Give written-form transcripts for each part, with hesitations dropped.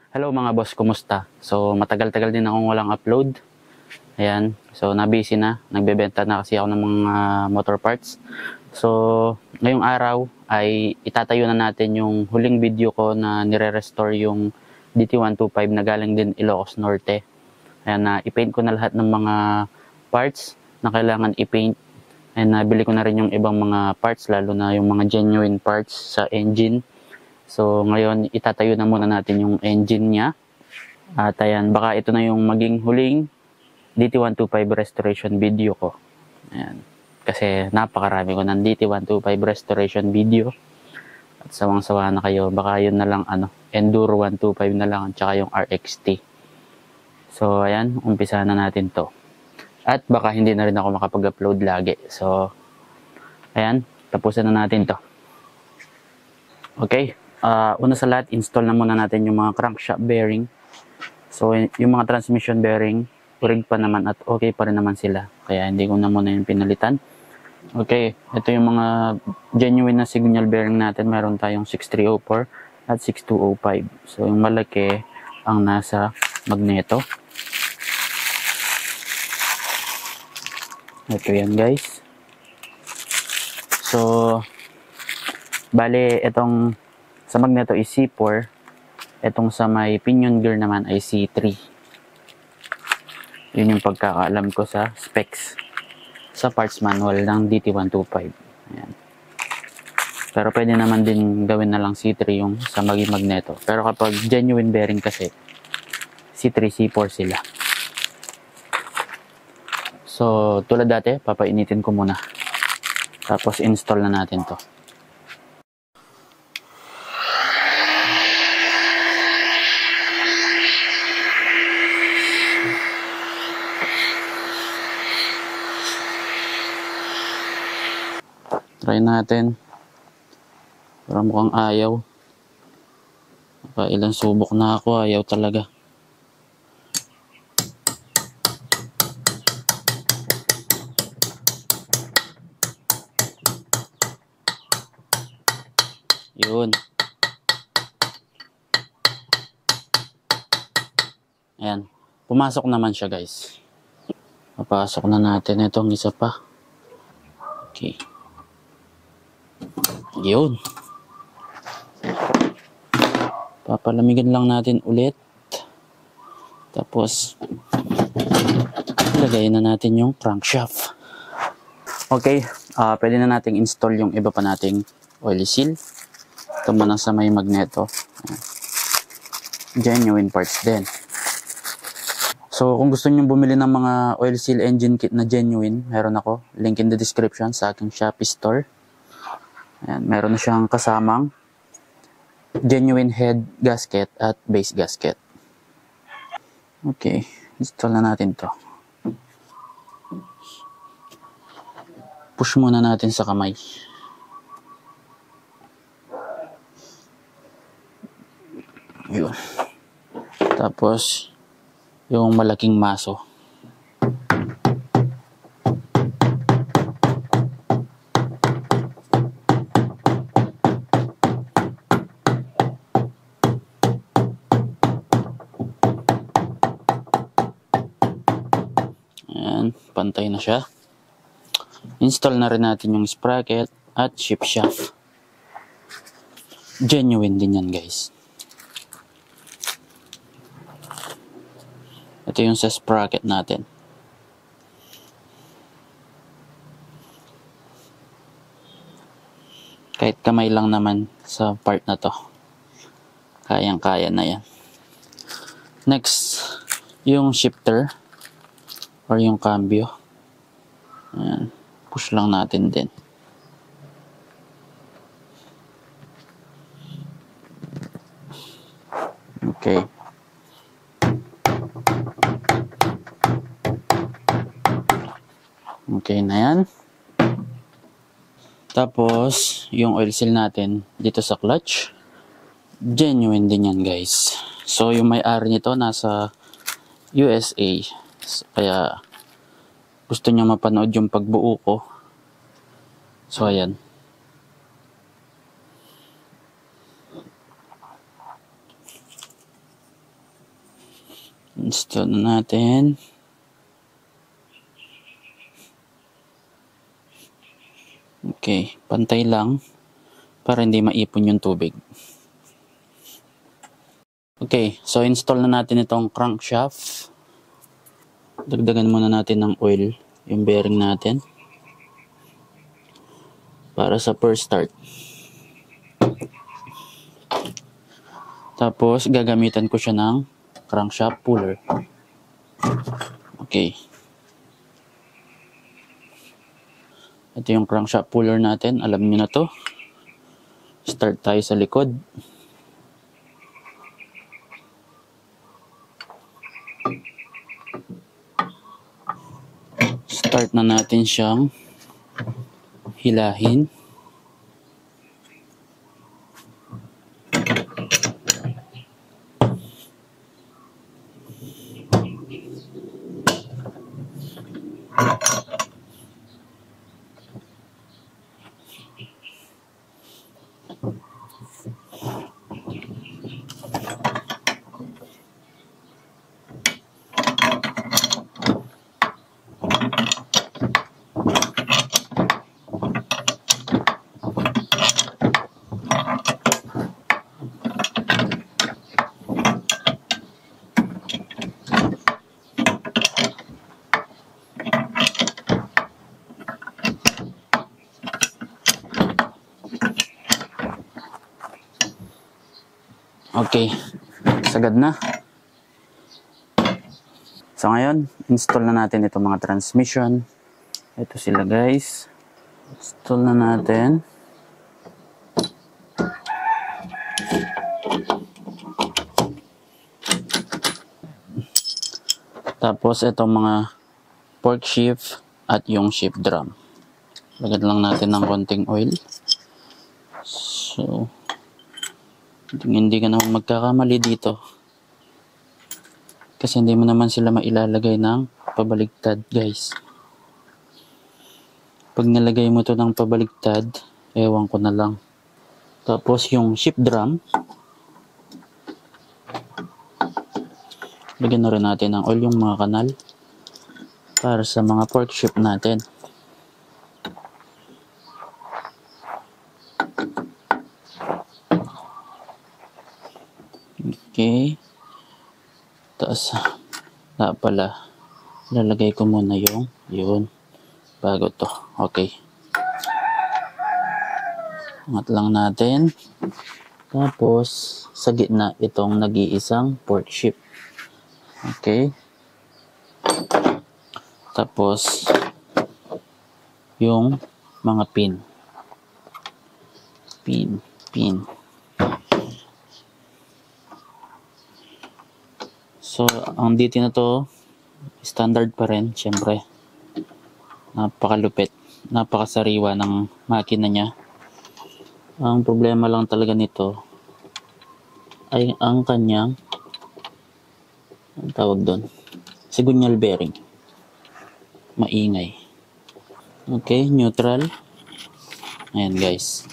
Hello mga boss, kumusta? So matagal-tagal din akong walang upload. Ayan, so nabusy na. Nagbebenta na kasi ako ng mga motor parts. So ngayong araw ay itatayo na natin yung huling video ko na nire-restore yung DT125 na galing din Ilocos Norte. Ayan, na i-paint ko na lahat ng mga parts na kailangan i-paint. And nabili ko na rin yung ibang mga parts, lalo na yung mga genuine parts sa engine. So ngayon itatayo na muna natin yung engine niya. At ayan, baka ito na yung maging huling DT125 restoration video ko. Ayan. Kasi napakarami ko ng DT125 restoration video. At sawang-sawa na kayo. Baka yun na lang Enduro 125 na lang at saka yung RXT. So ayan, umpisa na natin to. At baka hindi na rin ako makapag-upload lagi. So ayan, tapusin na natin to. Okay. Una sa lahat, install na muna natin yung mga crankshaft bearing. So, yung mga transmission bearing, urig pa naman at okay pa rin naman sila. Kaya hindi ko na muna yung pinalitan. Okay, ito yung mga genuine na signal bearing natin. Meron tayong 6304 at 6205. So, yung malaki ang nasa magneto. Ito yan guys. So, bale, itong sa magneto is C4. Itong sa may pinion gear naman ay C3. Yun yung pagkakaalam ko sa specs sa parts manual ng DT125. Ayan. Pero pwede naman din gawin na lang C3 yung sa magneto. Pero kapag genuine bearing kasi, C3, C4 sila. So, tulad dati, papainitin ko muna. Tapos install na natin to. Try natin. Pero mukhang ayaw. Ilang subok na ako, ayaw talaga. Yun. Ayan. Pumasok naman siya guys. Papasok na natin itong isa pa. Okay. Yun. Papalamigan lang natin ulit. Tapos, ilagay na natin yung crankshaft. Okay. Pwede na nating install yung iba pa nating oil seal. Ito muna sa may magneto. Genuine parts din. So, kung gusto nyo bumili ng mga oil seal engine kit na genuine, meron ako. Link in the description sa aking Shopee store. Ayan, meron na siyang kasamang genuine head gasket at base gasket. Okay, install na natin to. Push muna natin sa kamay. Yun. Tapos, yung malaking maso. Ayan, pantay na siya. Install na rin natin yung sprocket at shift shaft. Genuine din yan guys. Ito yung sa sprocket natin. Kahit kamay lang naman sa part na to. Kayang-kaya na yan. Next, yung shifter or yung cambio. Ayan. Push lang natin din. Okay. Okay na yan. Tapos, yung oil seal natin dito sa clutch. Genuine din yan guys. So, yung may-ari nito nasa USA. Kaya, gusto niya mapanood yung pagbuo ko. So, ayan. Install na natin. Okay, pantay lang para hindi maipon yung tubig. Okay, so install na natin itong crankshaft. Dagdagan muna natin ng oil yung bearing natin para sa first start. Tapos gagamitan ko siya ng crankshaft puller. Okay. Ito yung crankshaft puller natin. Alam niyo na to. Start tayo sa likod. Start na natin siyang hilahin. Okay, sagad na. So ngayon, install na natin itong mga transmission. Ito sila guys. Install na natin. Tapos itong mga fork shift at yung shift drum. Lagyan lang natin ng konting oil. So, hindi ka naman magkakamali dito. Kasi hindi mo naman sila mailalagay ng pabaligtad, guys. Pag nilagay mo to ng pabaligtad, ewan ko na lang. Tapos yung shift drum, lagyan na rin natin ng oil yung mga kanal para sa mga fork shift natin. Okay. Tapos, pala, lalagay ko muna yun, bago to. Okay. Angat lang natin. Tapos, sa gitna, itong nag-iisang fork shift. Okay. Tapos, yung mga pin. Pin. So, ang DT na to, standard pa rin, syempre. Napakalupit. Napakasariwa ng makina niya. Ang problema lang talaga nito ay ang kanyang, ang tawag doon, sigunyal bearing. Maingay. Okay, neutral. Ayan guys.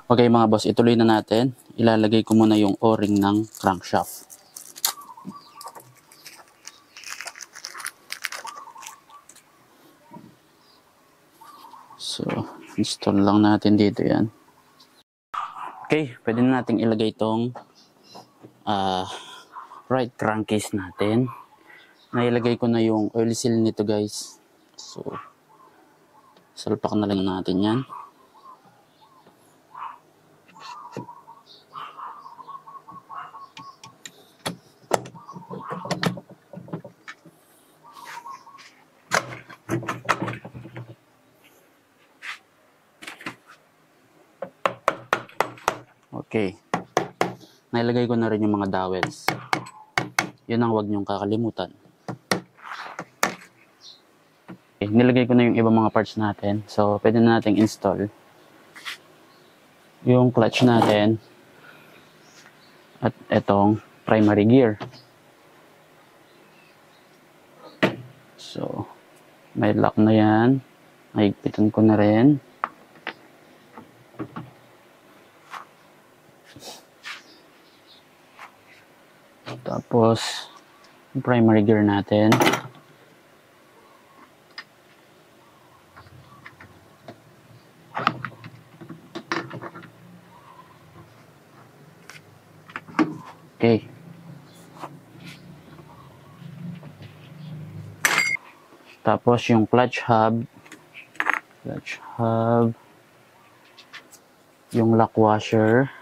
Okay mga boss, ituloy na natin. Ilalagay ko muna yung o-ring ng crankshaft. So, install lang natin dito yan. Okay, pwede na natin ilagay itong right crankcase natin. Nailagay ko na yung oil seal nito guys. So, salpak na lang natin yan. Okay. Nailagay ko na rin yung mga dowels. Yun ang huwag niyong kakalimutan. Okay, nilagay ko na yung ibang mga parts natin. So, pwede na nating install yung clutch natin at itong primary gear. So, may lock na yan. Mahigpitan ko na rin. Tapos, yung primary gear natin. Okay. Tapos yung clutch hub, yung lock washer.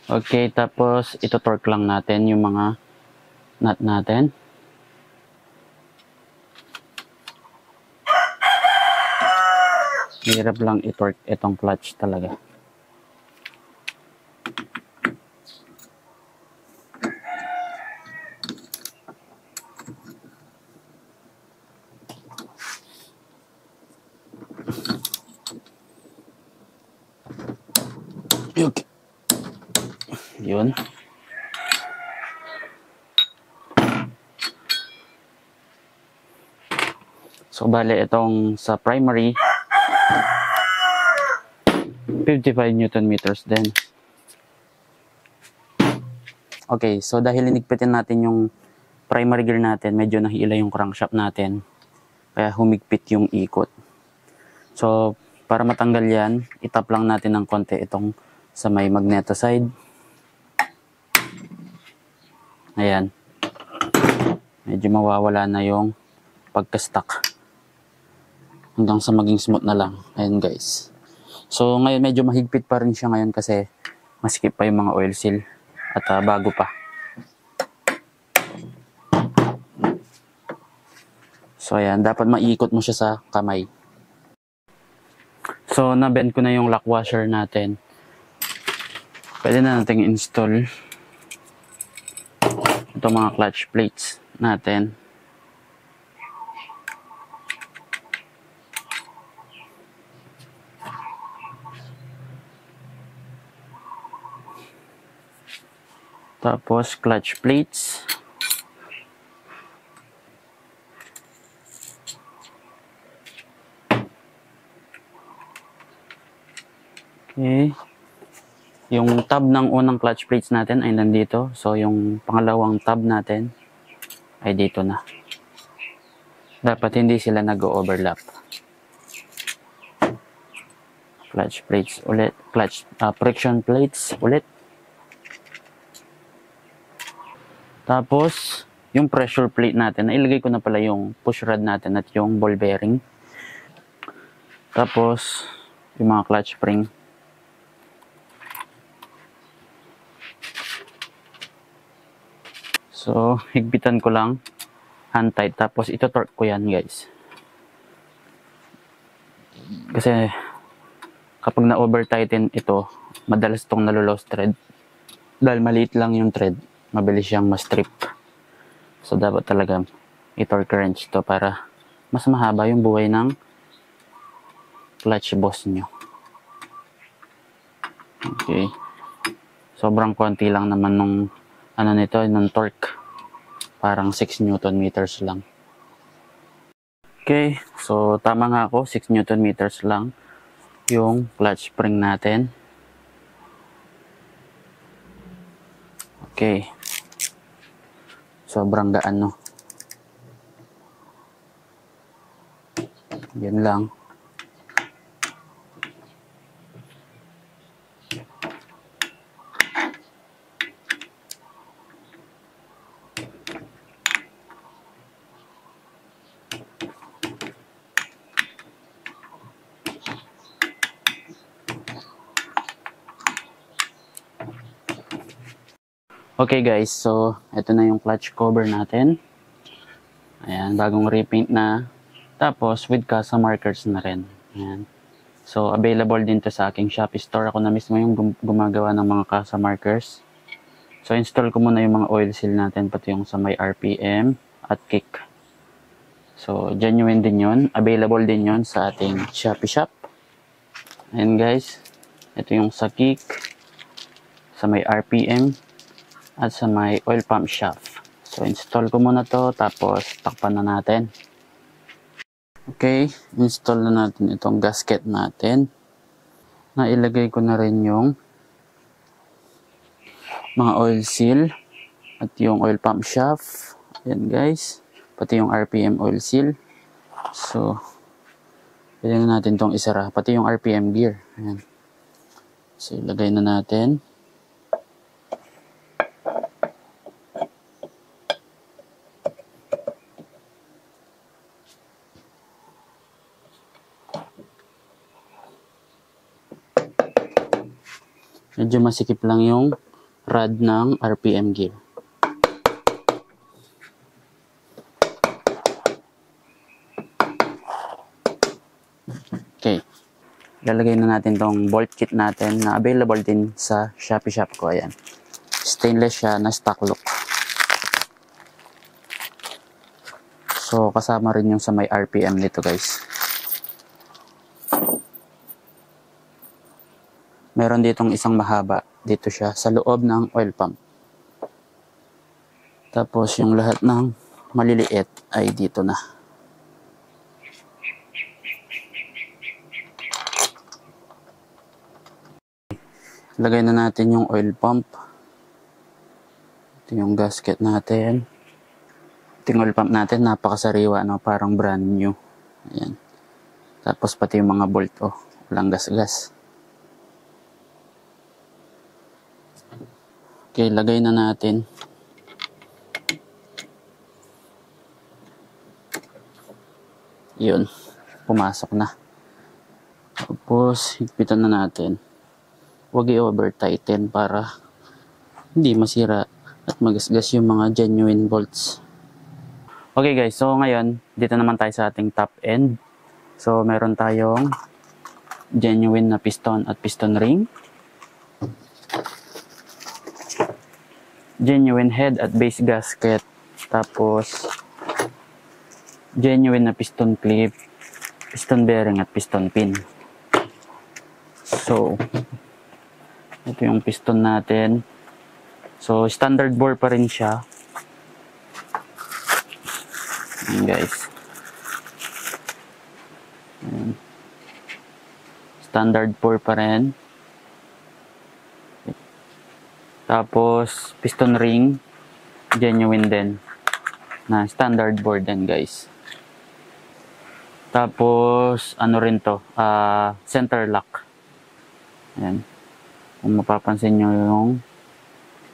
Okay, tapos ito torque lang natin yung mga nut natin. Hirap lang i-torque itong clutch talaga. Okay. Yun. So, bale, itong sa primary, 55 Newton meters din. Okay, so dahil inigpitin natin yung primary gear natin, medyo nahila yung crankshaft natin. Kaya humigpit yung ikot. So, para matanggal yan, itap lang natin ng konti itong sa may magneto side. Ayan. Medyo mawawala na yung pagka-stuck. Hanggang sa maging smooth na lang. Ayan guys. So, ngayon medyo mahigpit pa rin siya ngayon kasi masikip pa yung mga oil seal. At bago pa. So, ayan. Dapat maiikot mo siya sa kamay. So, nabend ko na yung lock washer natin. Pwede na natin install itong mga clutch plates natin. Tapos, clutch plates. Okay. Yung tab ng unang clutch plates natin ay nandito. So, yung pangalawang tab natin ay dito na. Dapat hindi sila nag-overlap. Clutch plates ulit. Friction plates ulit. Tapos, yung pressure plate natin, nailagay ko na pala yung push rod natin at yung ball bearing. Tapos, yung mga clutch spring. So, higpitan ko lang. Hand tight. Tapos, ito torque ko yan, guys. Kasi, kapag na-over tighten ito, madalas itong nalo-lost thread. Dahil maliit lang yung thread, mabilis siyang ma-strip. So, dapat talaga i-torque wrench to para mas mahaba yung buhay ng clutch boss nyo. Okay. Sobrang konti lang naman nung ano nito, nung torque. Parang 6 Newton meters lang. Okay. So, tama nga ako. 6 Newton meters lang yung clutch spring natin. Okay. Sobrang gaan, no? Yan lang. Okay guys, so ito na yung clutch cover natin. Ayan, bagong repaint na. Tapos with casa markers na rin. Ayan. So available din to sa aking Shopee store. Ako na mismo yung gumagawa ng mga casa markers. So install ko muna yung mga oil seal natin, pati yung sa may RPM at kick. So genuine din yun. Available din yun sa ating Shopee shop. Ayan guys, ito yung sa kick, sa may RPM, at sa may oil pump shaft. So, install ko muna to, tapos takpan na natin. Okay, install na natin itong gasket natin. Nailagay ko na rin yung mga oil seal at yung oil pump shaft. Ayan guys, pati yung RPM oil seal. So pwede na natin tong isara, pati yung RPM gear. Ayan. So ilagay na natin. Medyo masikip lang yung rod ng RPM gear. Okay. Lalagay na natin tong bolt kit natin na available din sa Shopee Shop ko. Ayan. Stainless siya na stock look. So, kasama rin yung sa may RPM nito guys. Meron ditong isang mahaba. Dito siya sa loob ng oil pump. Tapos yung lahat ng maliliit ay dito na. Lagay na natin yung oil pump. Ito yung gasket natin. Ito yung oil pump natin. Napakasariwa, no? Parang brand new. Ayan. Tapos pati yung mga bolt. Oh, walang gas-gas. Okay, lagay na natin. Yun. Pumasok na. Tapos, higpitan na natin. Huwag i-over tighten para hindi masira at magasgas yung mga genuine bolts. Okay guys, so ngayon, dito naman tayo sa ating top end. So, meron tayong genuine na piston at piston ring. Genuine head at base gasket. Tapos, genuine na piston clip, piston bearing at piston pin. So, ito yung piston natin. So, standard bore pa rin siya. Ayan guys. Ayan. Standard bore pa rin. Tapos, piston ring, genuine din. Na standard bore din guys. Tapos, ano rin to, center lock. Ayan. Kung mapapansin nyo yung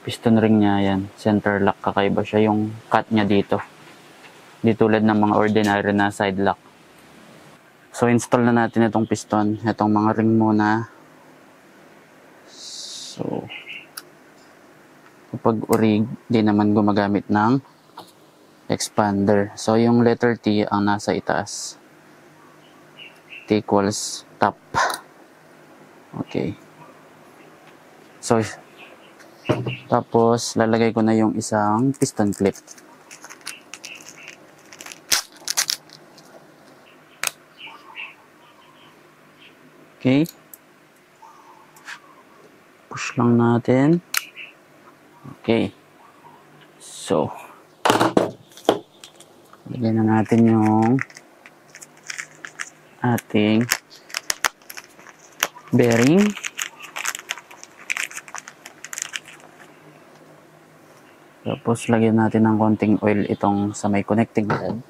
piston ring niya, yan, center lock. Kakaiba siya yung cut niya dito. Di tulad ng mga ordinary na side lock. So, install na natin itong piston. Itong mga ring muna. So, kapag urig, di naman gumagamit ng expander. So, yung letter T ang nasa itaas. T equals top. Okay. So, tapos, lalagay ko na yung isang piston clip. Okay. Push lang natin. Okay. So, lagyan na natin yung ating bearing. Tapos, lagyan natin ng konting oil itong sa may connecting rod.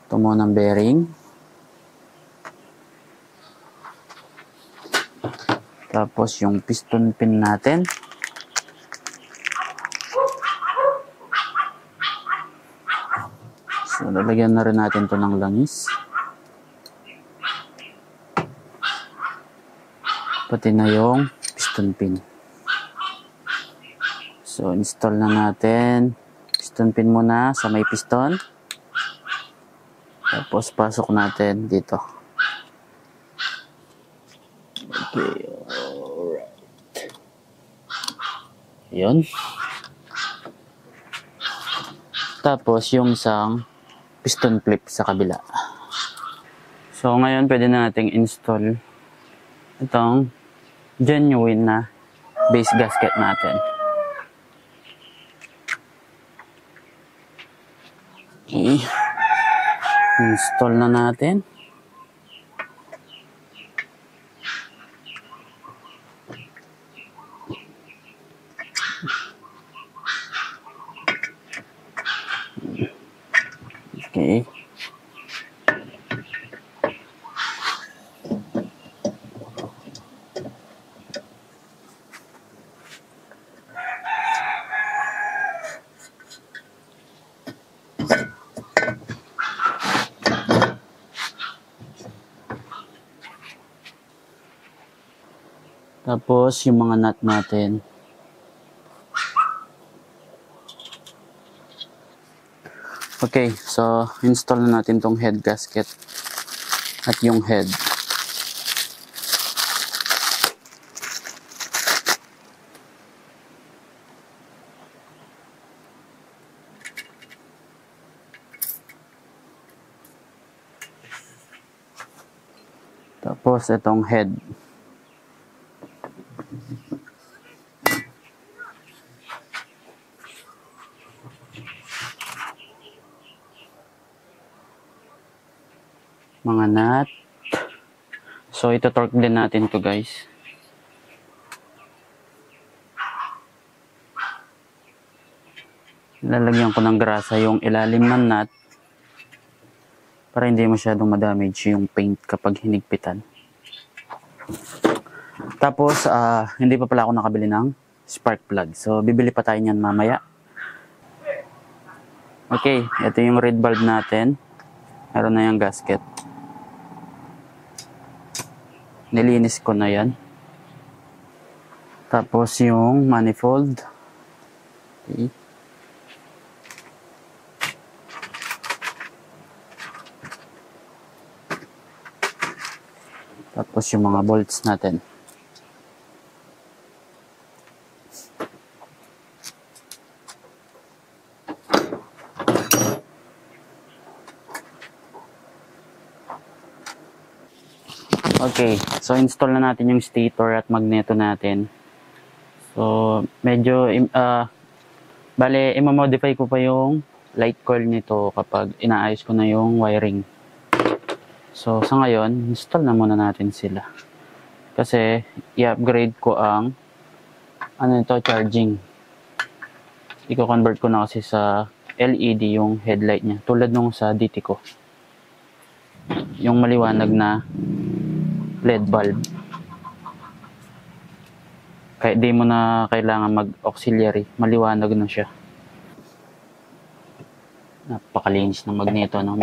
Ito muna ng bearing. Tapos, yung piston pin natin. So, lalagyan na rin natin ito ng langis. Pati na yung piston pin. So, install na natin. Piston pin muna sa may piston. Tapos, pasok natin dito. Okay, alright. Yun. Tapos, yung isang piston clip sa kabila. So, ngayon, pwede na nating install itong genuine na base gasket natin. Okay. Install na natin. Tapos yung mga nut natin. Okay, so install na natin tong head gasket at yung head. Tapos itong head. Mga nut. So ito torque din natin to guys. Lalagyan ko ng grasa yung ilalim ng nut para hindi masyadong madamage yung paint kapag hinigpitan. Tapos hindi pa pala ako nakabili ng spark plug. So bibili pa tayo niyan mamaya. Okay, ito yung red bulb natin. Meron na yung gasket. Nilinis ko na yan. Tapos yung manifold. Okay. Tapos yung mga bolts natin. Okay, so install na natin yung stator at magneto natin. So, medyo, bale, imamodify ko pa yung light coil nito kapag inaayos ko na yung wiring. So, sa ngayon, install na muna natin sila. Kasi, i-upgrade ko ang, charging. I-convert ko na kasi sa LED yung headlight niya. Tulad nung sa DT ko. Yung maliwanag na LED bulb. Kahit di mo na kailangan mag-auxiliary, maliwanag na siya. Napakalinis ng magneto, no?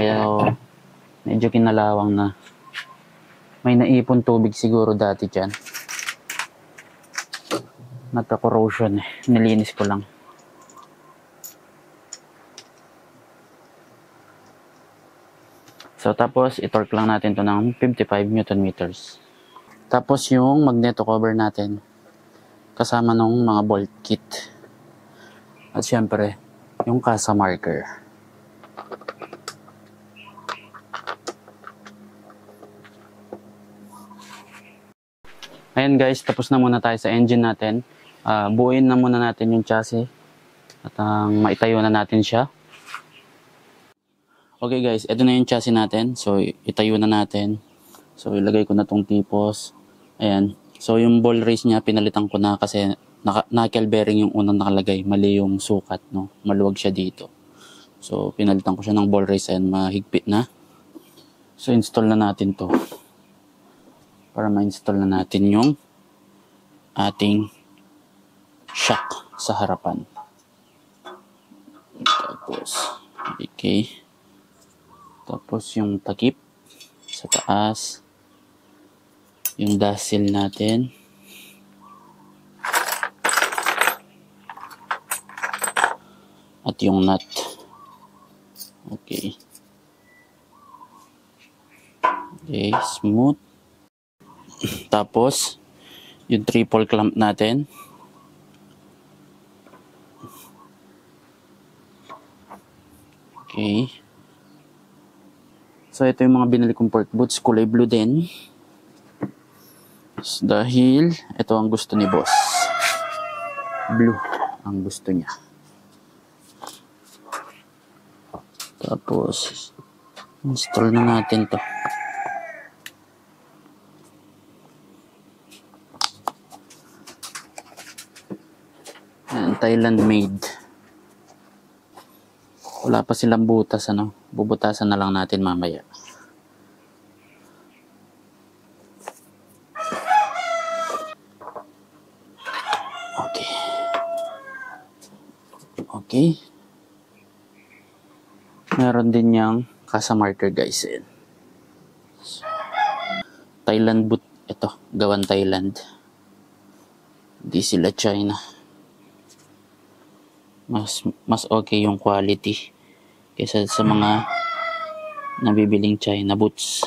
Medyo kinalawang na. May naipon tubig siguro dati dyan. Nagka-corrosion eh. Nilinis ko lang. So, tapos, itorque lang natin to ng 55 Newton meters. Tapos, yung magneto cover natin. Kasama nung mga bolt kit. At syempre, yung kasa marker. Ayan guys, tapos na muna tayo sa engine natin. Buuin na muna natin yung chassis. At maitayo na natin siya. Okay guys, ito na yung chassis natin. So, itayo na natin. So, ilagay ko na tong tipos. Ayan. So, yung ball race niya, pinalitan ko na kasi knuckle bearing yung unang nakalagay. Mali yung sukat, no? Maluwag siya dito. So, pinalitan ko siya ng ball race. Ayan, mahigpit na. So, install na natin to. Para ma-install na natin yung ating shock sa harapan. Tapos, okay. Tapos yung takip sa taas. Yung dazzle natin. At yung nut. Okay. Okay, smooth. Tapos, yung triple clamp natin. Okay. So, ito yung mga binili kong pork boots. Kulay blue din. Dahil, ito ang gusto ni boss. Blue ang gusto niya. Tapos, install na natin to. Ayan, Thailand made. Wala pa silang butas, ano? Bubutasan na lang natin mamaya. Okay. Okay. Meron din niyang kasa marker guys. Ayan. Thailand boot. Ito, gawan Thailand. Di sila China. Mas okay yung quality kaysa sa mga nabibiling China boots.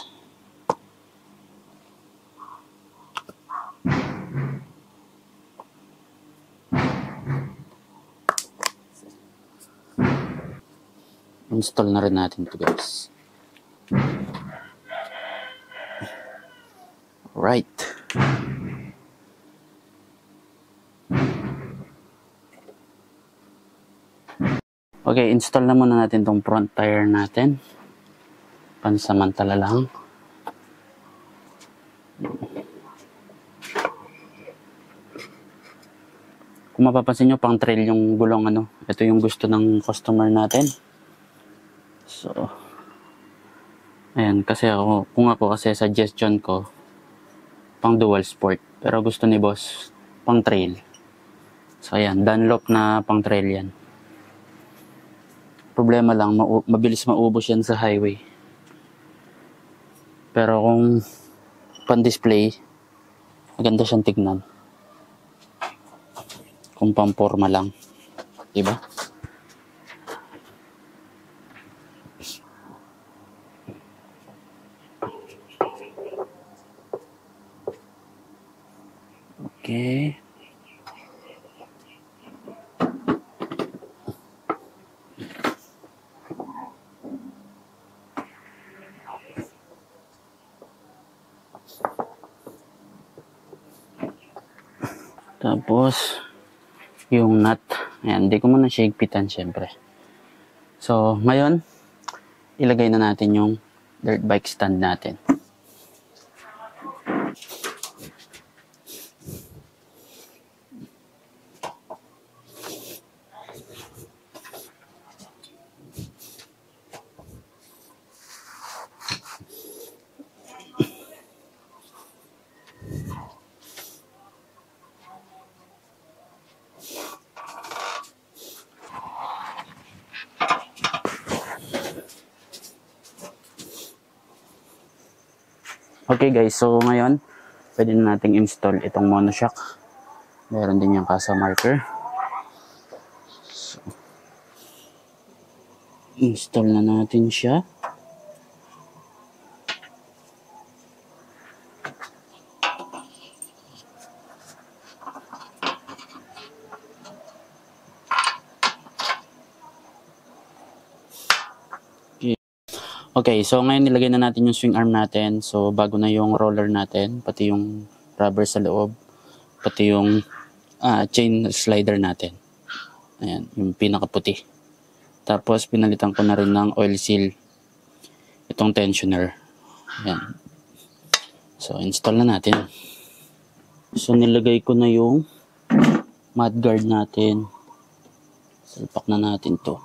Install na rin natin to, guys. Right. Okay, install na muna natin tong front tire natin. Pansamantala lang. Kung mapapansin nyo, pang trail yung gulong ano. Ito yung gusto ng customer natin. So, ayan, kasi kung ako kasi suggestion ko, pang dual sport. Pero gusto ni boss, pang trail. So, ayan, Dunlop na pang trail yan. Problema lang, mabilis maubos yan sa highway. Pero kung pan-display, maganda siyang tignan. Kung pang-forma lang. Diba? Okay. Tapos, yung nut. Ayan, hindi ko muna siya higpitan syempre. So, ngayon, ilagay na natin yung dirt bike stand natin. Okay guys, so ngayon, pwede na nating install itong monoshock. Meron din yung kasa marker. So, install na natin siya. Okay, so ngayon nilagay na natin yung swing arm natin. So bago na yung roller natin, pati yung rubber sa loob, pati yung chain slider natin. Ayan, yung pinakaputi. Tapos pinalitan ko na rin ng oil seal itong tensioner. Ayan. So install na natin. So nilagay ko na yung mudguard natin. Salpak na natin to.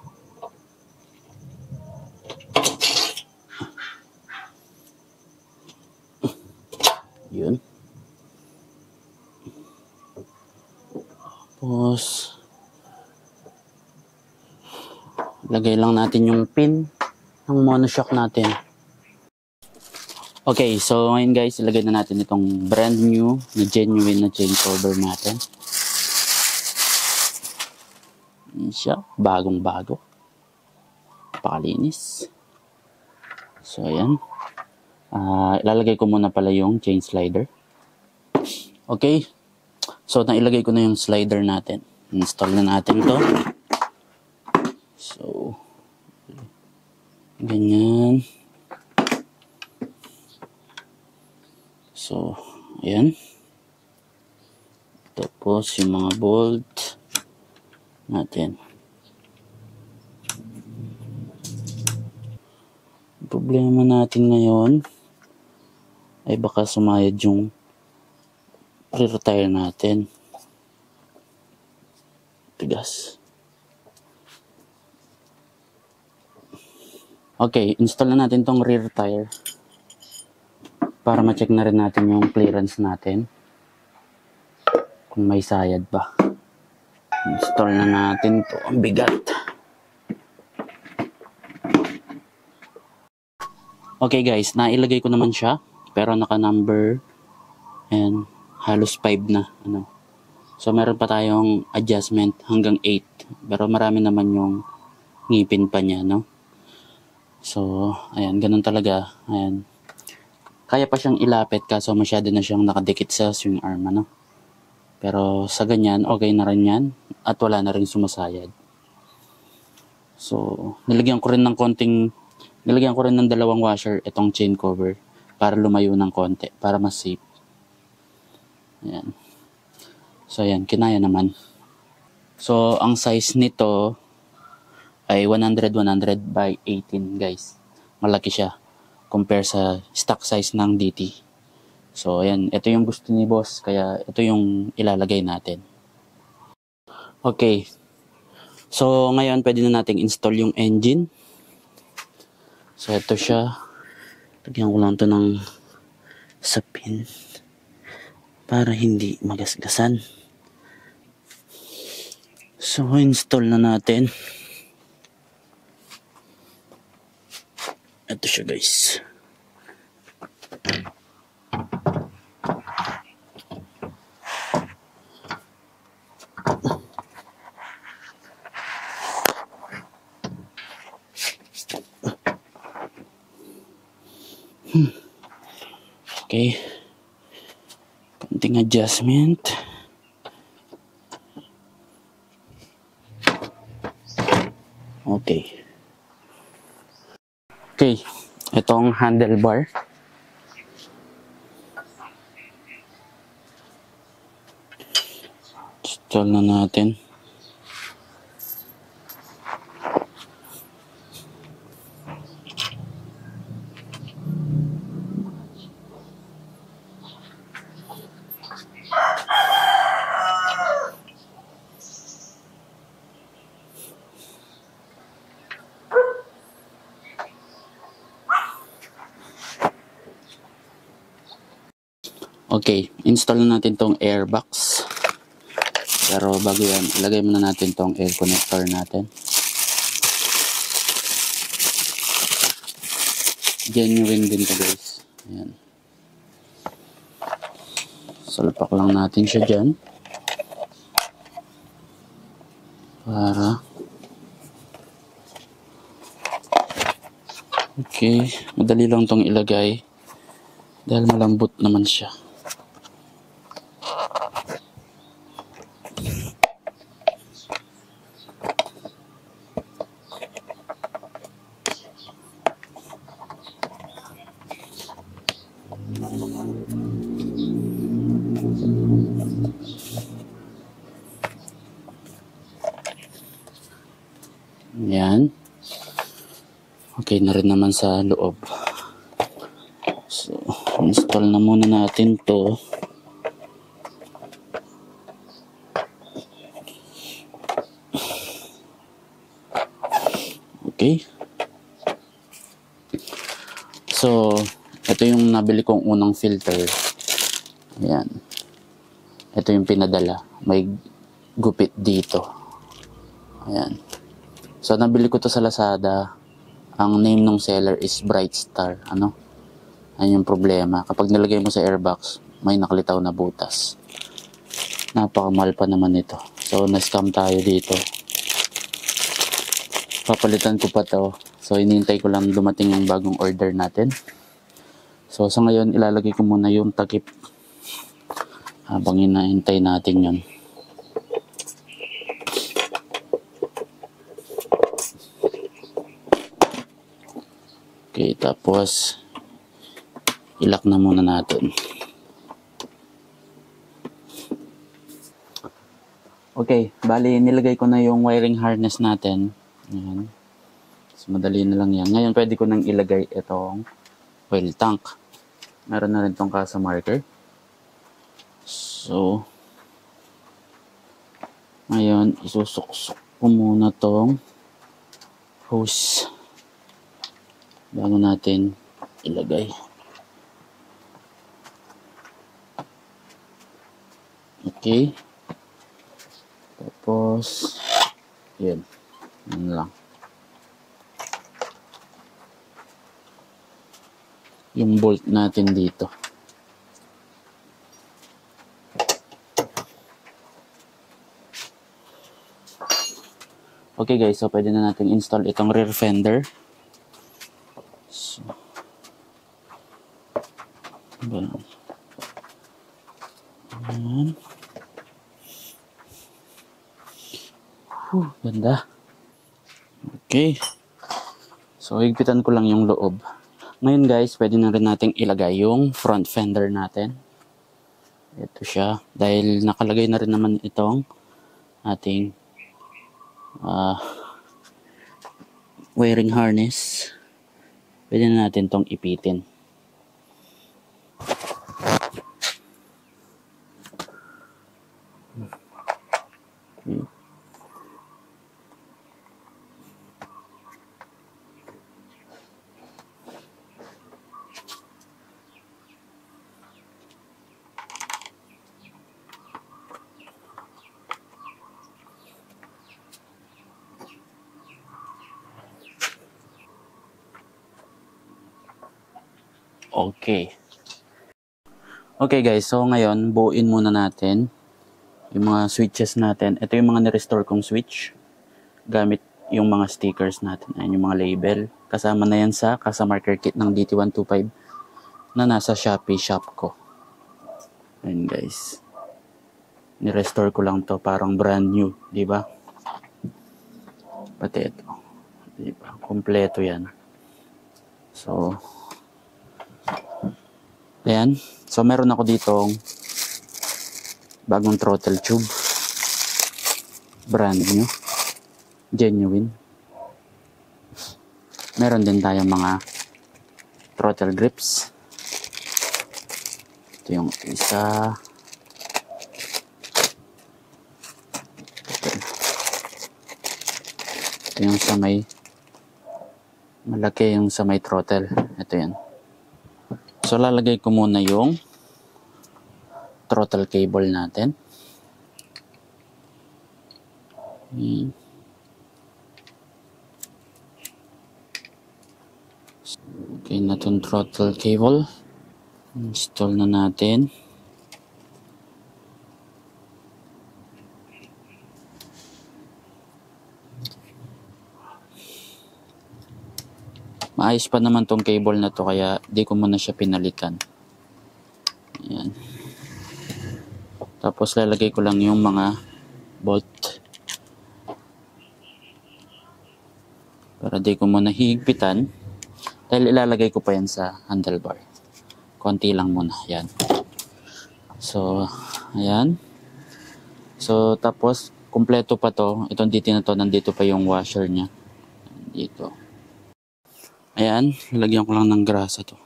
Yun. Tapos, lagay lang natin yung pin ng monoshock natin. Okay, so ngayon guys, ilagay na natin itong brand new na genuine na chain cover natin. Yan siya, bagong bago. Pakalinis. So ayan. Ilalagay ko muna pala yung chain slider. Okay. So, nailagay ko na yung slider natin. Install na natin to. So, ganyan. So, ayan. Tapos, yung mga bolt natin. Problema natin ngayon ay baka sumayad yung rear tire natin. Tigas. Okay, install na natin tong rear tire para ma-check na rin natin yung clearance natin kung may sayad ba. Install na natin to. Ang bigat. Okay guys, nailagay ko naman siya pero naka-number and halos 5 na. So meron pa tayong adjustment hanggang 8. Pero marami naman yung ngipin pa niya, no? So, ayan, ganun talaga. Ayan. Kaya pa siyang ilapit kaso masyado na siyang nakadikit sa swing arm, ano? Pero sa ganyan, okay na rin yan at wala na rin sumasayad. So, nilagyan ko rin ng dalawang washer itong chain cover para lumayo ng konti, para mas safe. Ayan. So, ayan, kinaya naman. So, ang size nito ay 100 by 18, guys. Malaki siya compare sa stock size ng DT. So, ayan, ito yung gusto ni boss, kaya ito yung ilalagay natin. Okay. So, ngayon pwede na nating install yung engine. So, ito siya. Lagyan ko lang ito ng sapin para hindi magasgasan. So, install na natin. Ito siya, guys. Okay. Konting adjustment. Okay. Okay. Itong handlebar. Install na natin. Okay, install na natin tong airbox. Pero bago yan, ilagay muna natin tong air connector natin. Genuine din to, guys. Ayan. Salpak lang natin siya dyan. Para. Okay, madali lang tong ilagay. Dahil malambot naman siya. Yan. Okay na rin naman sa loob. So, install na muna natin to. Okay. So, ito yung nabili kong unang filter. Ayan. Ito yung pinadala. May gupit dito. Ayan. So, nabili ko to sa Lazada. Ang name ng seller is Bright Star. Ano? Ayan yung problema. Kapag nilagay mo sa airbox, may nakalitaw na butas. Napakamahal pa naman ito. So, na-scam tayo dito. Papalitan ko pa to. So, hinihintay ko lang dumating yung bagong order natin. So, sa ngayon, ilalagay ko muna yung takip habang hinahintay natin yun. Okay, tapos ilak na muna natin. Okay, bali nilagay ko na yung wiring harness natin. Ayan. So, madali na lang yan. Ngayon, pwede ko nang ilagay itong oil tank. Meron na rin itong kasa marker. So, ngayon, isusuksok ko muna itong hose bago natin ilagay. Okay. Tapos, yun. Yun lang. Yung bolt natin dito. Okay guys, so pwede na natin install itong rear fender. So, ayan. Ganda. Okay. So, higpitan ko lang yung loob. Ngayon guys, pwede na rin nating ilagay yung front fender natin. Ito siya. Dahil nakalagay na rin naman itong ating wiring harness. Pwede na natin itong ipitin. Okay. Okay guys, so ngayon buuin muna natin yung mga switches natin. Ito yung mga nirestore kong switch gamit yung mga stickers natin. Ayan yung mga label. Kasama na yan sa marker kit ng DT125 na nasa Shopee shop ko. Ayan guys. Nirestore ko lang to, parang brand new, di ba? Pati ito. Di ba? Kompleto yan. So, ayan. So, meron ako ditong bagong throttle tube. Brand new. Genuine. Meron din tayong mga throttle grips. Ito yung isa. Ito yung sa may malaki yung sa may throttle. Ito yan. So, lalagay ko muna yung throttle cable natin. Okay na itong throttle cable. Install na natin. Maayos pa naman tong cable na to kaya di ko muna siya pinalitan. Ayan. Tapos lalagay ko lang yung mga bolt. Para di ko muna higpitan. Dahil ilalagay ko pa yan sa handlebar. Konti lang muna. Ayan. So, ayan. So, tapos kumpleto pa to. Itong DT na to, nandito pa yung washer niya. Dito. Ayan, lalagyan ko lang ng grasa to.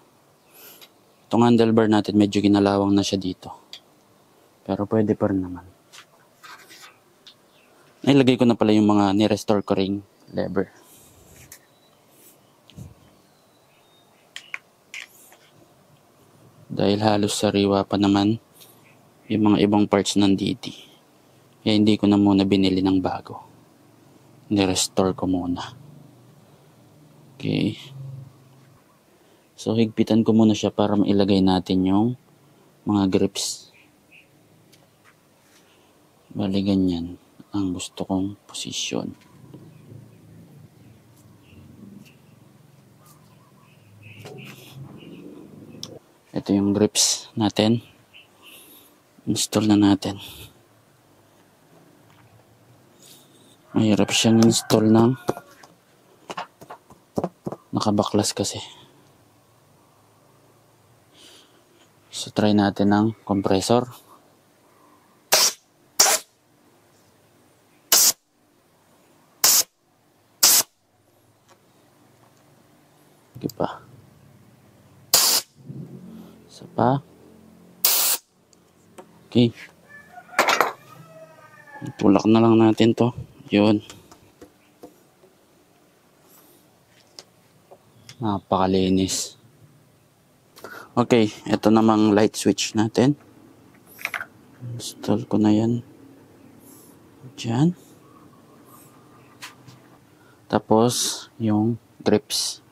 Itong handlebar natin, medyo ginalawang na siya dito. Pero pwede pa rin naman. Nilagay ko na pala yung mga ni-restore ko ring lever. Dahil halos sariwa pa naman yung mga ibang parts ng DT. Kaya hindi ko na muna binili ng bago. Ni-restore ko muna. Okay. So, higpitan ko muna siya para mailagay natin yung mga grips. Bali, ganyan ang gusto kong posisyon. Ito yung grips natin. Install na natin. Mahirap siyang install ng nakabaklas kasi. So, try natin ng compressor. Sige pa. Isa pa. Okay. Tulak na lang natin to. Yun. Napakalinis. Okay, ito namang light switch natin. Install ko na yan. Diyan. Tapos, yung grips.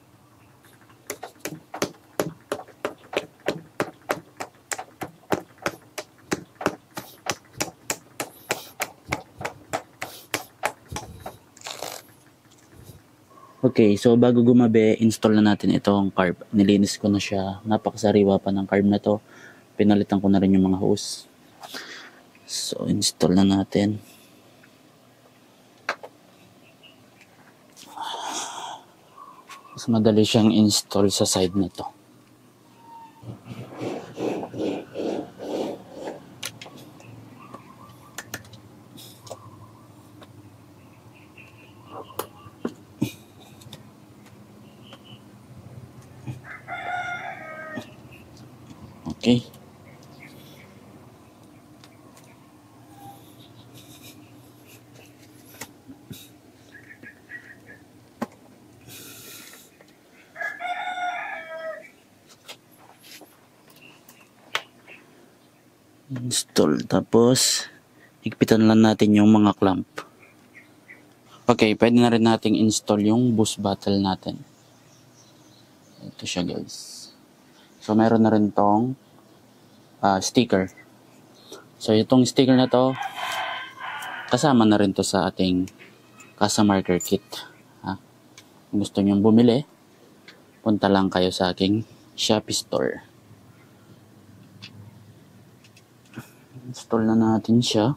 Okay, so bago gumabi, install na natin itong carb. Nilinis ko na siya. Napakasariwa pa ng carb na to. Pinalitan ko na rin yung mga hose. So, install na natin. Mas madali siyang install sa side na to. Okay. Install. Tapos, higpitan lang natin yung mga clamp. Okay, pwede na rin nating install yung boost bottle natin. Ito siya, guys. So, meron na rin tong sticker. So, itong sticker na to, kasama na rin to sa ating Casa Marker Kit. Kung gusto nyong bumili, punta lang kayo sa aking Shopee store. Install na natin siya.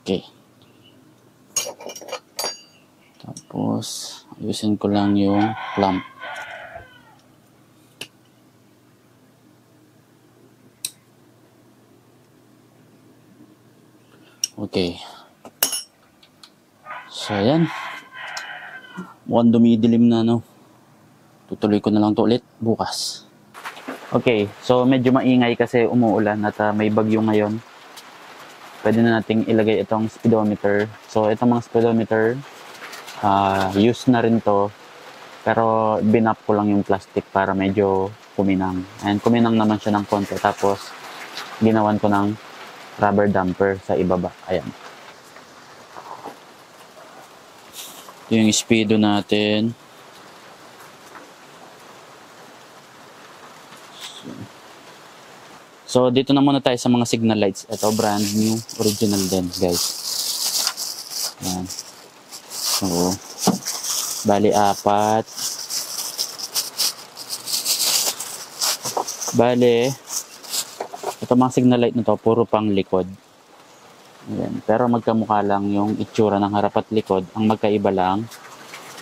Okay. Tapos, ayusin ko lang yung clamp. Okay. So, ayan. Mukhang dumidilim na, no? Tutuloy ko na lang to ulit bukas. Okay, so medyo maingay kasi umuulan at may bagyo ngayon. Pwede na nating ilagay itong speedometer. So, itong mga speedometer, use na rin to. Pero, binap ko lang yung plastic para medyo kuminang. And kuminang naman siya ng konti. Tapos, ginawan ko ng rubber damper sa ibaba. Ayan. Ito yung speedo natin. So, dito na muna tayo sa mga signal lights. Ito, brand new, original din, guys. Ayan. So, bali 4. Bali, ito mga signal light na to, puro pang likod. Ayan. Pero magkamukha lang yung itsura ng harap at likod. Ang magkaiba lang,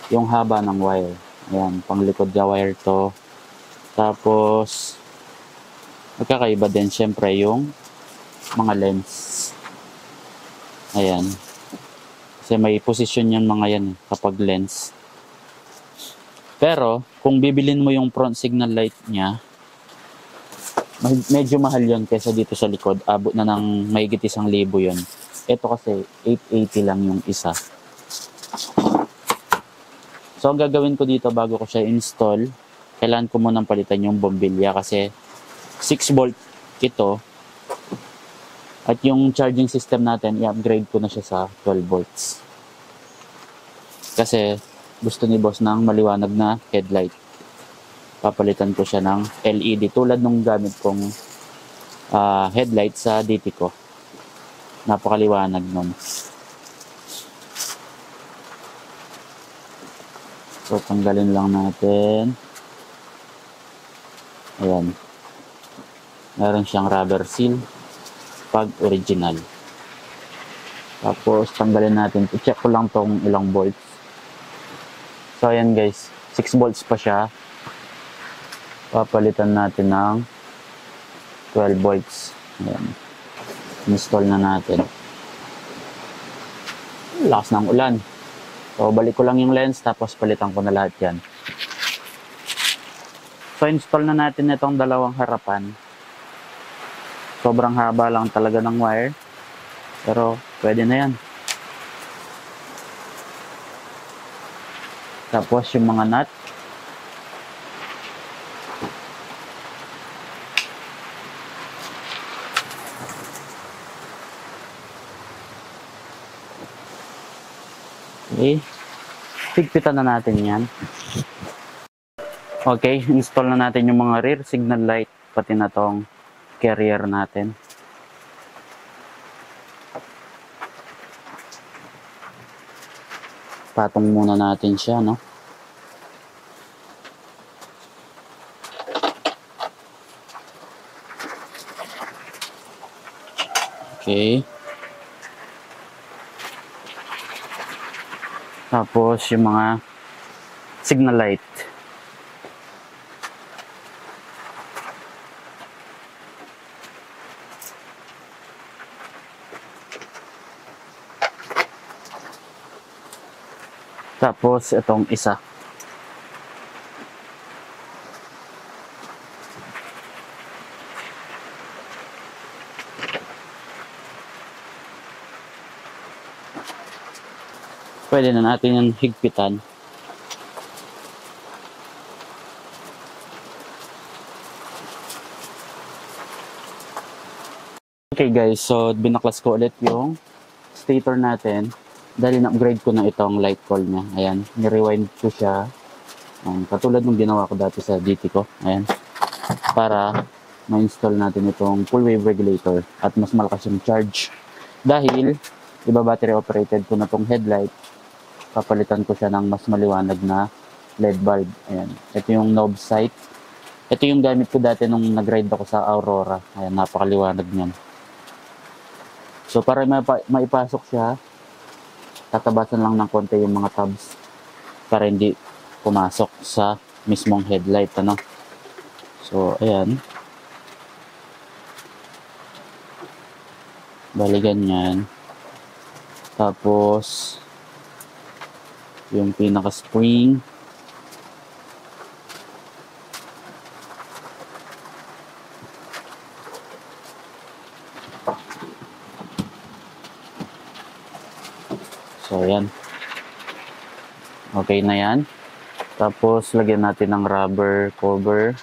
yung haba ng wire. Ayan, pang likod na wire to. Tapos, magkakaiba din syempre yung mga lens. Ayan. Kasi may position yan mga yan kapag lens. Pero, kung bibilin mo yung front signal light niya, medyo mahal yun kaysa dito sa likod. Abot na ng mahigit 1,000 yun. Ito kasi 880 lang yung isa. So, ang gagawin ko dito bago ko siya install, kailangan ko munang palitan yung bombilya kasi 6 volt ito. At yung charging system natin, i-upgrade ko na siya sa 12 volts. Kasi gusto ni boss ng maliwanag na headlight. Papalitan ko siya ng LED tulad nung gamit kong headlight sa DT ko. Napakaliwanag nun. So, tanggalin lang natin. Ayan. Meron siyang rubber seal pag original. Tapos, tanggalin natin. I-check ko lang tong ilang volts. So, ayan guys. 6 volts pa siya. Papalitan natin ng 12 volts. Ayan. Install na natin. Lakas ng ulan. So, balik ko lang yung lens. Tapos, palitan ko na lahat yan. So, install na natin itong dalawang harapan. Sobrang haba lang talaga ng wire. Pero, pwede na yan. Tapos, yung mga nut. Okay. Higpitan na natin yan. Okay, install na natin yung mga rear signal light. Pati na tong carrier natin. Patong muna natin siya, no? Okay. Tapos yung mga signal light. Tapos itong isa. Pwede na natin yung higpitan. Okay guys, so binaklas ko ulit yung stator natin dahil na-upgrade ko na itong light coil niya. Ayan, ni-rewind ko siya. Katulad ng ginawa ko dati sa GT ko. Ayan, para ma-install natin itong full wave regulator at mas malakas yung charge. Dahil, iba battery operated ko na itong headlight, papalitan ko siya ng mas maliwanag na LED bulb. Ayan, ito yung knob sight. Ito yung gamit ko dati nung nag-ride ako sa Aurora. Ayan, napakaliwanag niyan. So, para maipasok siya, tatabasan lang ng konti yung mga tabs para hindi pumasok sa mismong headlight, ano. So, ayan. Bali ganyan. Tapos, yung pinaka-spring. So, ayan. Okay na yan. Tapos, lagyan natin ng rubber cover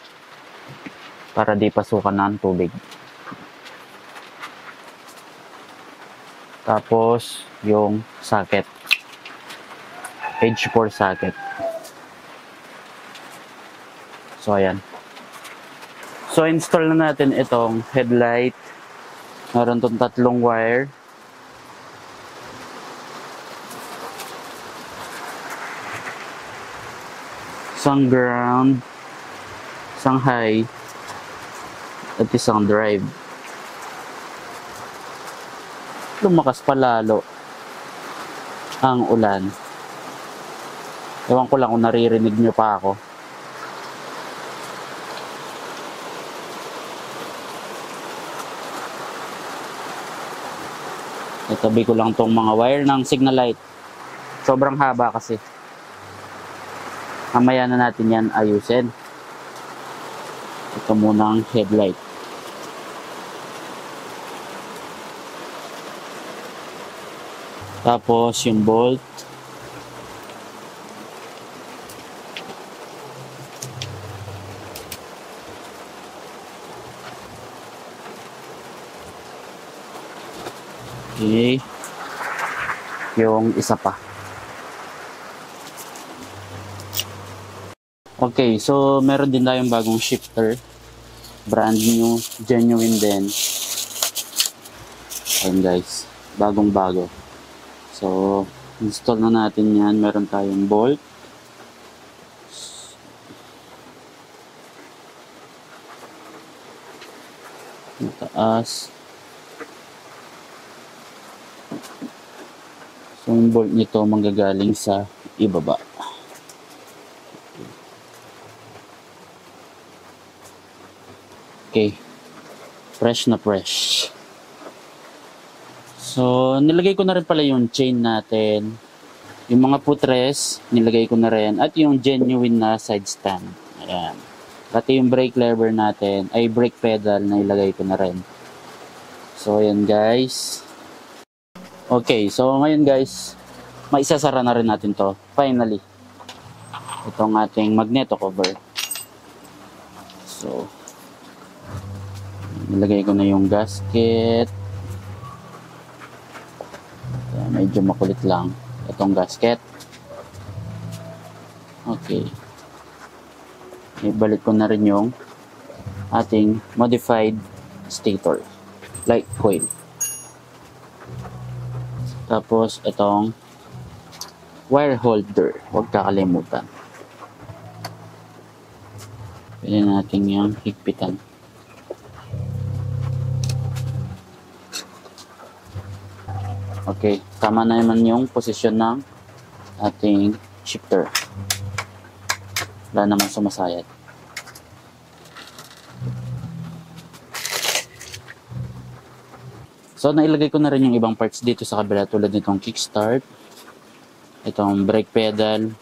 para di pasukan ng tubig. Tapos, yung socket. H4 socket. So, ayan. So, install na natin itong headlight. Meron itong tatlong wire. Isang ground, isang high, at isang drive. Lumakas pa lalo ang ulan. Ewan ko lang kung naririnig nyo pa ako. Itabi ko lang tong mga wire ng signal light. Sobrang haba kasi. Mamaya na natin yan ayusin. Ito muna ang headlight. Tapos yung bolt. Okay. Yung isa pa. Okay, so meron din tayong bagong shifter. Brand new, genuine din. Ayan guys, bagong bago. So, install na natin yan. Meron tayong bolt. Mataas. So, yung bolt nito manggagaling sa ibaba. Okay. Fresh na fresh. So, nilagay ko na rin pala yung chain natin. Yung mga footrest, nilagay ko na rin. At yung genuine na side stand. Ayan. Pati yung brake lever natin, ay brake pedal na ilagay ko na rin. So, ayan guys. Okay, so ngayon guys, maisasara na rin natin to. Finally. Itong ating magneto cover. So, nilagay ko na yung gasket. Medyo makulit lang itong gasket. Okay. Ibalik ko na rin yung ating modified stator light coil. Tapos itong wire holder. Huwag kakalimutan. Pwede natin yung higpitan. Okay, tama na naman yung posisyon ng ating shifter. Wala naman sumasayad. So, nailagay ko na rin yung ibang parts dito sa kabila tulad nitong kickstart, itong brake pedal,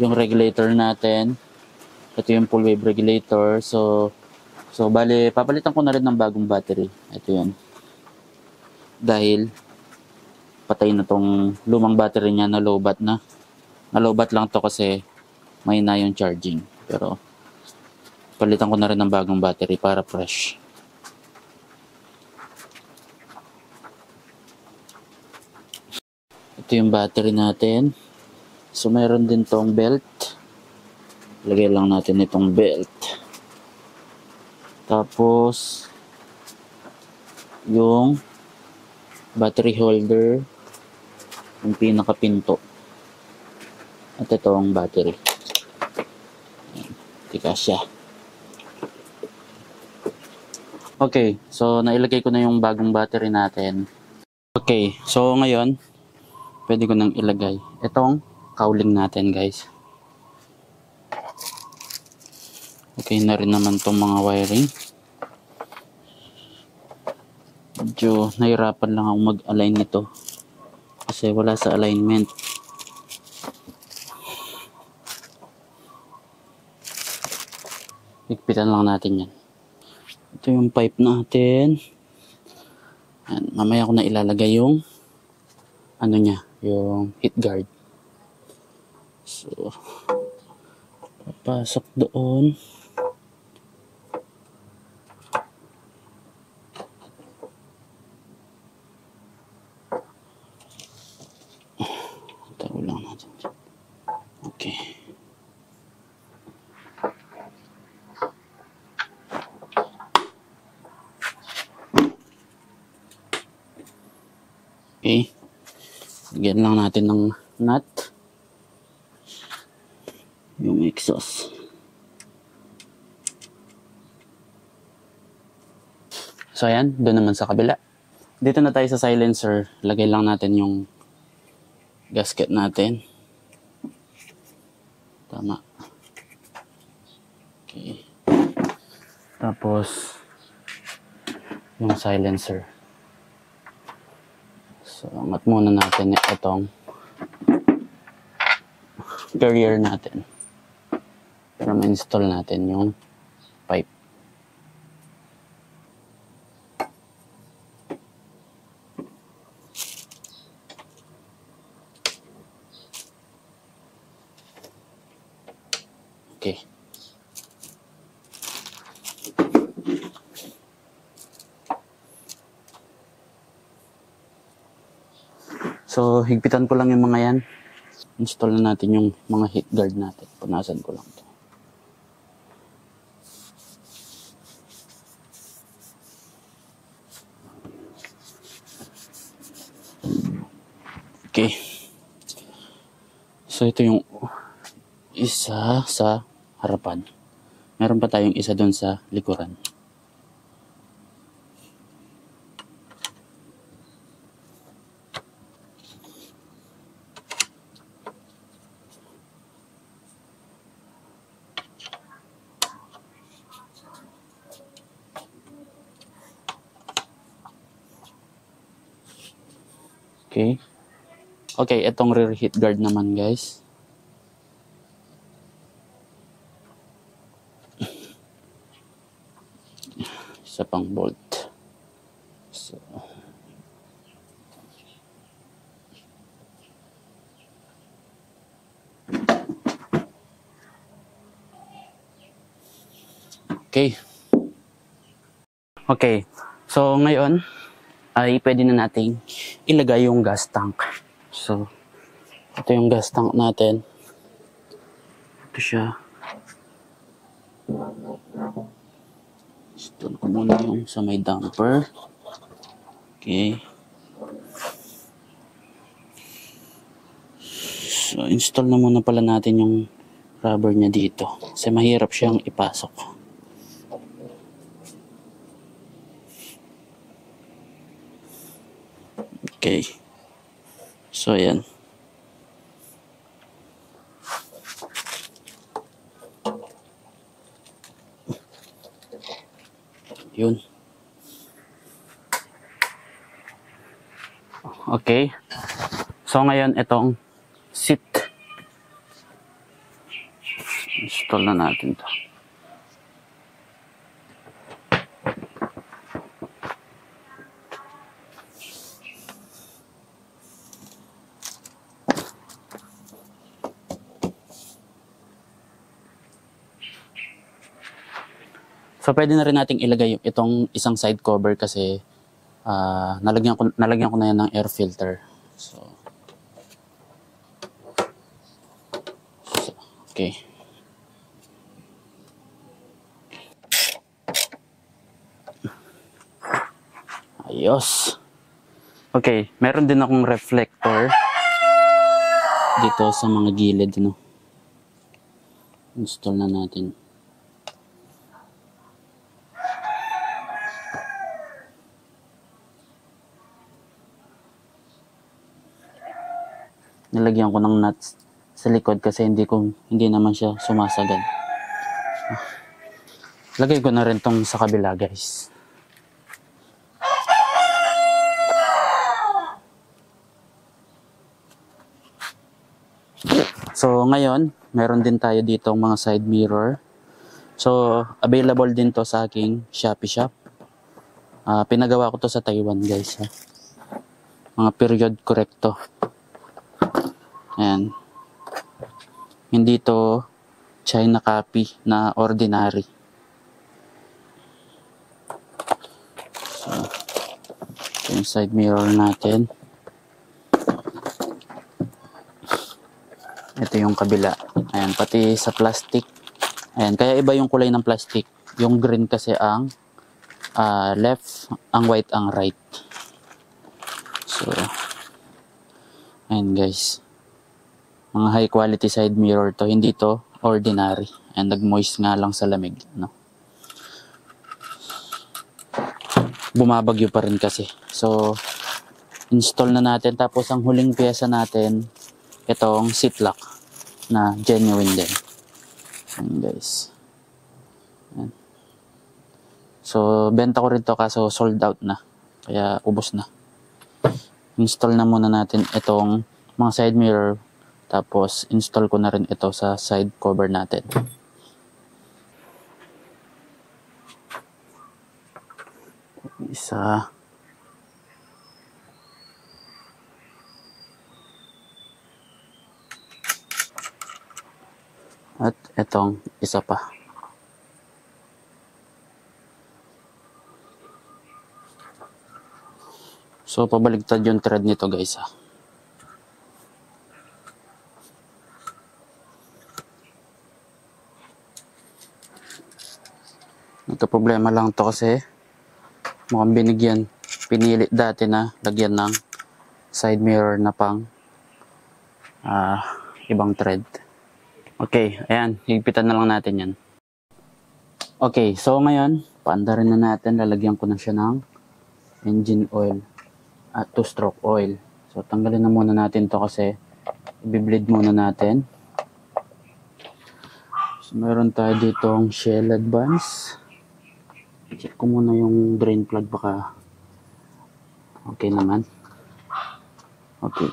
yung regulator natin, ito yung full wave regulator. So bali, papalitan ko na rin ng bagong battery. Ito yun. Dahil, patay na tong lumang battery niya na lowbat na. Na lowbat lang to kasi may na yung charging. Pero, palitan ko na rin ng bagong battery para fresh. Ito yung battery natin. So, meron din tong belt. Lagay lang natin itong belt. Tapos, yung battery holder, yung pinakapinto. At ito ang battery. Tika siya. Okay, so nailagay ko na yung bagong battery natin. Okay, so ngayon, pwede ko nang ilagay itong cowling natin, guys. Okay na rin naman tong mga wiring. Medyo nahirapan lang ako mag-align nito kasi wala sa alignment. Higpitan lang natin yan. Ito yung pipe natin. Yan. Mamaya ko na ilalagay yung ano niya, yung heat guard. So, papasok doon. Tago lang natin. Okay. Okay. Lagyan lang natin ng nut. Yung exhaust. So ayan, doon naman sa kabila. Dito na tayo sa silencer. Lagay lang natin yung gasket natin. Tama. Okay. Tapos, yung silencer. So, angat muna natin itong carrier natin. Para ma-install natin yung pipe. Okay. So, higpitan ko lang yung mga yan. Install na natin yung mga heat guard natin. Punasan ko lang to. Okay. So, ito yung isa sa harapan. Meron pa tayong isa doon sa likuran. Okay. Okay, itong rear heat guard naman, guys. Isa pang bolt. So, okay. Okay. So, ngayon ay pwede na nating ilagay yung gas tank. So, ito yung gas tank natin. Ito siya. Install ko muna yung sa may damper. Okay. So, install na muna pala natin yung rubber niya dito. Kasi mahirap siyang ipasok. Okay. So, ayan. Yun. Okay. So, ngayon, itong seat. Install na natin to. So, pwede na rin nating ilagay itong isang side cover kasi nalagyan ko na yan ng air filter. So, okay. Ayos. Okay, meron din akong reflector dito sa mga gilid, no. Install na natin. Nilagyan ko ng nuts sa likod kasi hindi naman siya sumasagad. Lagay ko na rin tong sa kabila, guys. So, ngayon, meron din tayo dito mga side mirror. So, available din to sa aking Shopee shop. Pinagawa ko to sa Taiwan, guys. Ha? Mga period correcto. Ayan. Hindi to China copy na ordinary. So, yung side mirror natin. Ito yung kabila. Ayan, pati sa plastic. Ayan, kaya iba yung kulay ng plastic. Yung green kasi ang left, ang white ang right. So, ayan guys. Mga high quality side mirror to. Hindi to ordinary. And nag-moist nga lang sa lamig. No? Bumabagyo pa rin kasi. So, install na natin. Tapos ang huling pyesa natin, itong seat lock na genuine din. Ayan guys. Ayan. So, benta ko rin to kaso sold out na. Kaya ubos na. Install na muna natin itong mga side mirror. Tapos, install ko na rin ito sa side cover natin. Isa. At itong isa pa. So, pabaligtad yung thread nito, guys. Ha? Nagka-problema lang to kasi mukhang pinili dati na lagyan ng side mirror na pang ibang thread. Okay, ayan, higpitan na lang natin yan. Okay, so ngayon, paandarin na natin, lalagyan ko na siya ng engine oil at 2-stroke oil. So tanggalin na muna natin to kasi i-bleed muna natin. So meron tayo ditong shell advance. Check ko muna yung drain plug baka okay naman. Okay.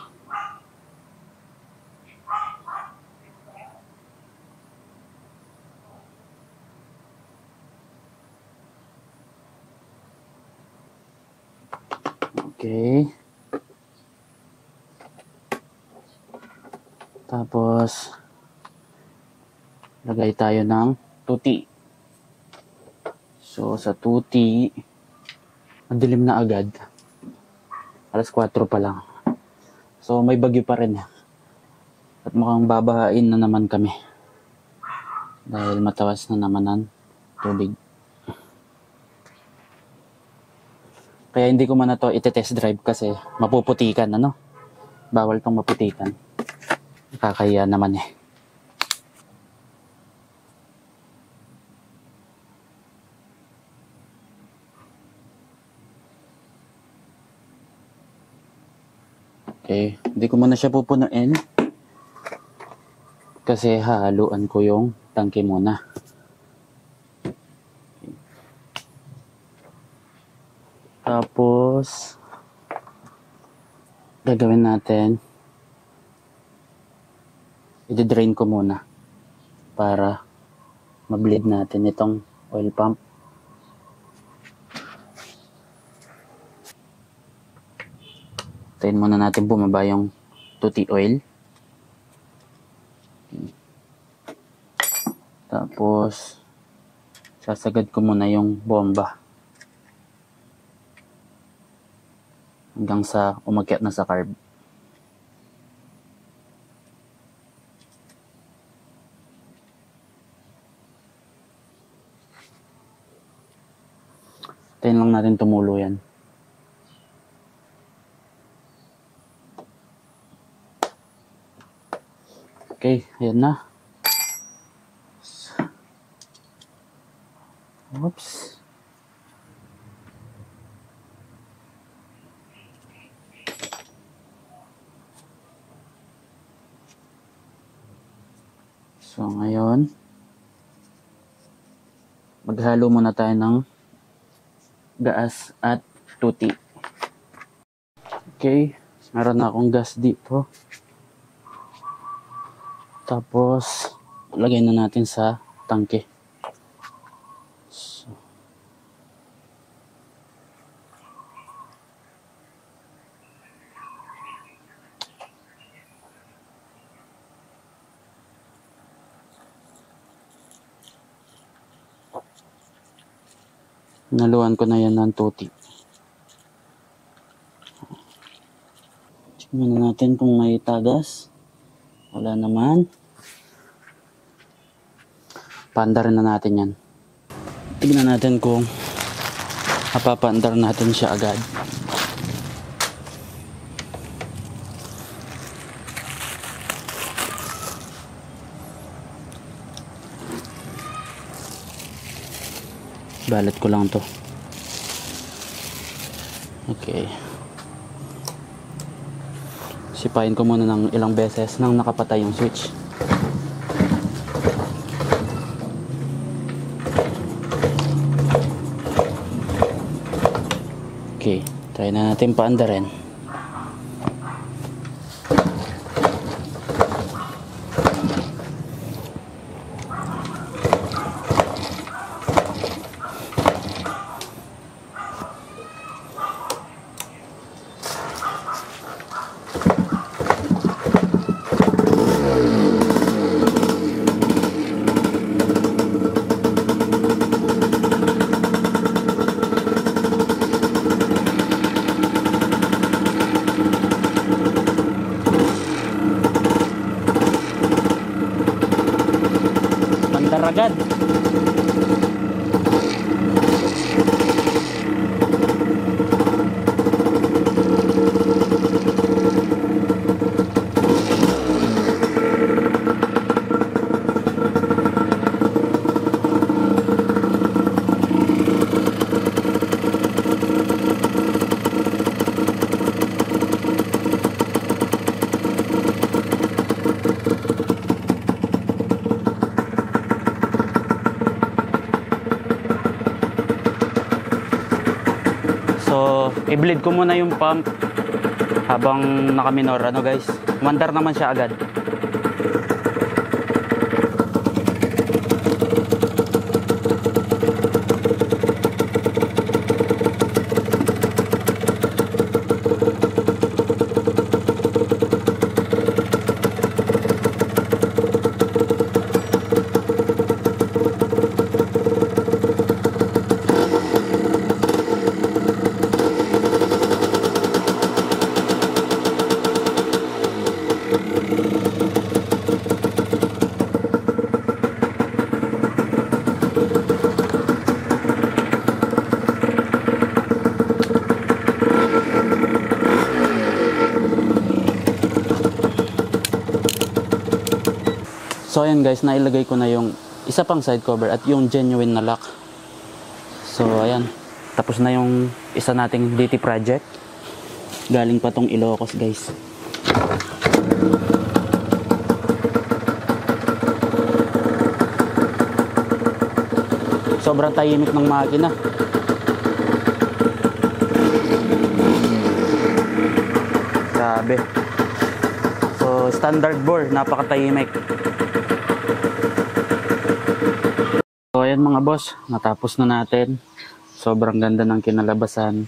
Okay. Tapos lagay tayo ng tuti. So, sa tuti, madilim na agad. Alas 4 pa lang. So, may bagyo pa rin. At mukhang babahain na naman kami. Dahil matawas na naman ang tubig. Kaya hindi ko man na to iti-test drive kasi mapuputikan, ano? Bawal tong maputikan. Nakakahiya naman eh. Okay, hindi ko muna siya pupunuin. Kasi hahaluan ko yung tangke muna. Tapos, gagawin natin, i-drain ko muna para ma-bleed natin itong oil pump. Tayin muna natin bumaba yung tuti oil. Tapos, sasagad ko muna yung bomba hanggang sa umakyat na sa carb. Tayin lang natin tumulo yan. Okay, ayan na. Oops. So, ngayon, maghalo muna tayo ng gas at tuti. Okay, meron na akong gas dito. Tapos, lagay na natin sa tangke. So, naluan ko na yan ng tuti. Check muna natin kung may tagas. Wala naman. Paandarin na natin yan. Tignan natin kung mapapaandar natin siya agad. Balat ko lang to. Okay. Sipain ko muna ng ilang beses nang nakapatay yung switch. Okay, try na natin paandarin. Agad. So, i-bleed ko muna yung pump habang naka-minor, ano guys. Umandar naman siya agad. So ayan guys, nailagay ko na yung isa pang side cover at yung genuine na lock. So ayan, tapos na yung isa nating DT project. Galing pa tong Ilocos guys. Sobrang tahimik ng makina. Grabe. So standard bore, napakatahimik. So ayan mga boss, natapos na natin. Sobrang ganda ng kinalabasan.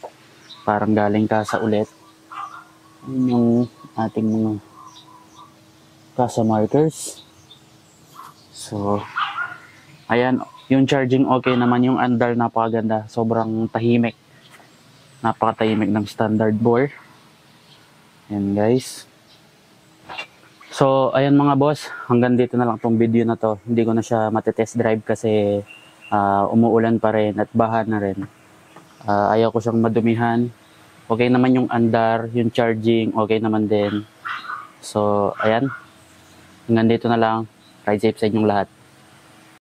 Parang galing kasa ulit. Yun yung ating mga kasa markers. So ayan, yung charging okay naman, yung andar napakaganda. Sobrang tahimik. Napakatahimik ng standard bore. Ayan guys. So ayan mga boss, hanggang dito na lang tong video na to. Hindi ko na siya matetest drive kasi umuulan pa rin at baha na rin. Ayaw ko siyang madumihan. Okay naman yung andar, yung charging, okay naman din. So ayan, hanggang dito na lang. Ride safe sa inyong lahat.